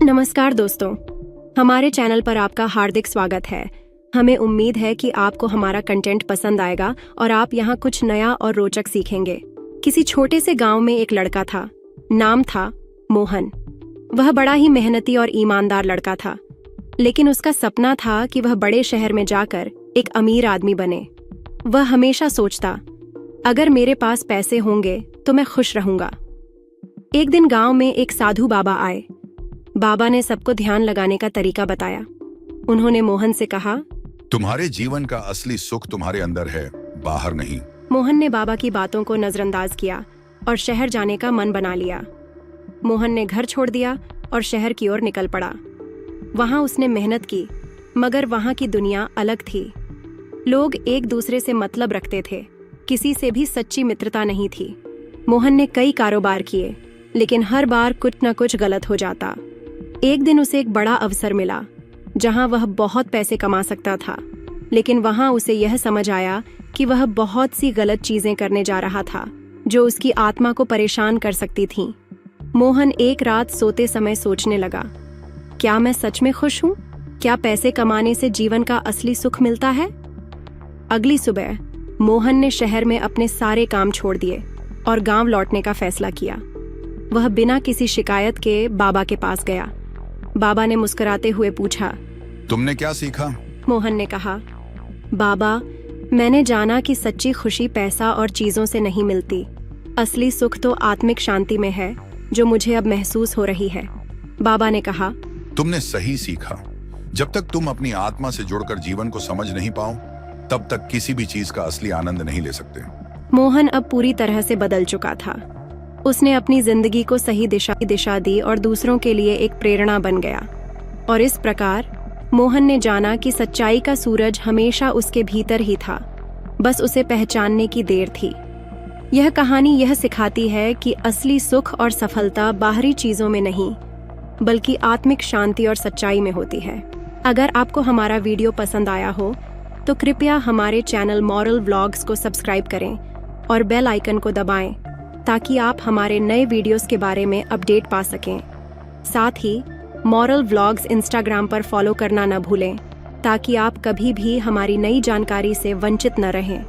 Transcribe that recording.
नमस्कार दोस्तों, हमारे चैनल पर आपका हार्दिक स्वागत है। हमें उम्मीद है कि आपको हमारा कंटेंट पसंद आएगा और आप यहाँ कुछ नया और रोचक सीखेंगे। किसी छोटे से गांव में एक लड़का था। नाम था मोहन। वह बड़ा ही मेहनती और ईमानदार लड़का था, लेकिन उसका सपना था कि वह बड़े शहर में जाकर एक अमीर आदमी बने। वह हमेशा सोचता, अगर मेरे पास पैसे होंगे तो मैं खुश रहूंगा। एक दिन गांव में एक साधु बाबा आए। बाबा ने सबको ध्यान लगाने का तरीका बताया। उन्होंने मोहन से कहा, तुम्हारे जीवन का असली सुख तुम्हारे अंदर है, बाहर नहीं। मोहन ने बाबा की बातों को नजरअंदाज किया और शहर जाने का मन बना लिया। मोहन ने घर छोड़ दिया और शहर की ओर निकल पड़ा। वहां उसने मेहनत की, मगर वहां की दुनिया अलग थी। लोग एक दूसरे से मतलब रखते थे, किसी से भी सच्ची मित्रता नहीं थी। मोहन ने कई कारोबार किए, लेकिन हर बार कुछ न कुछ गलत हो जाता। एक दिन उसे एक बड़ा अवसर मिला, जहां वह बहुत पैसे कमा सकता था, लेकिन वहां उसे यह समझ आया कि वह बहुत सी गलत चीजें करने जा रहा था, जो उसकी आत्मा को परेशान कर सकती थीं। मोहन एक रात सोते समय सोचने लगा, क्या मैं सच में खुश हूं? क्या पैसे कमाने से जीवन का असली सुख मिलता है? अगली सुबह मोहन ने शहर में अपने सारे काम छोड़ दिए और गांव लौटने का फैसला किया। वह बिना किसी शिकायत के बाबा के पास गया। बाबा ने मुस्कुराते हुए पूछा, तुमने क्या सीखा? मोहन ने कहा, बाबा, मैंने जाना कि सच्ची खुशी पैसा और चीजों से नहीं मिलती। असली सुख तो आत्मिक शांति में है, जो मुझे अब महसूस हो रही है। बाबा ने कहा, तुमने सही सीखा। जब तक तुम अपनी आत्मा से जुड़कर जीवन को समझ नहीं पाओ, तब तक किसी भी चीज का असली आनंद नहीं ले सकते। मोहन अब पूरी तरह से बदल चुका था। उसने अपनी जिंदगी को सही दिशा दी और दूसरों के लिए एक प्रेरणा बन गया। और इस प्रकार मोहन ने जाना कि सच्चाई का सूरज हमेशा उसके भीतर ही था, बस उसे पहचानने की देर थी। यह कहानी यह सिखाती है कि असली सुख और सफलता बाहरी चीजों में नहीं, बल्कि आत्मिक शांति और सच्चाई में होती है। अगर आपको हमारा वीडियो पसंद आया हो तो कृपया हमारे चैनल मॉरल व्लॉग्स को सब्सक्राइब करें और बेल आइकन को दबाएं, ताकि आप हमारे नए वीडियोस के बारे में अपडेट पा सकें। साथ ही मॉरल व्लॉग्स इंस्टाग्राम पर फॉलो करना न भूलें, ताकि आप कभी भी हमारी नई जानकारी से वंचित न रहें।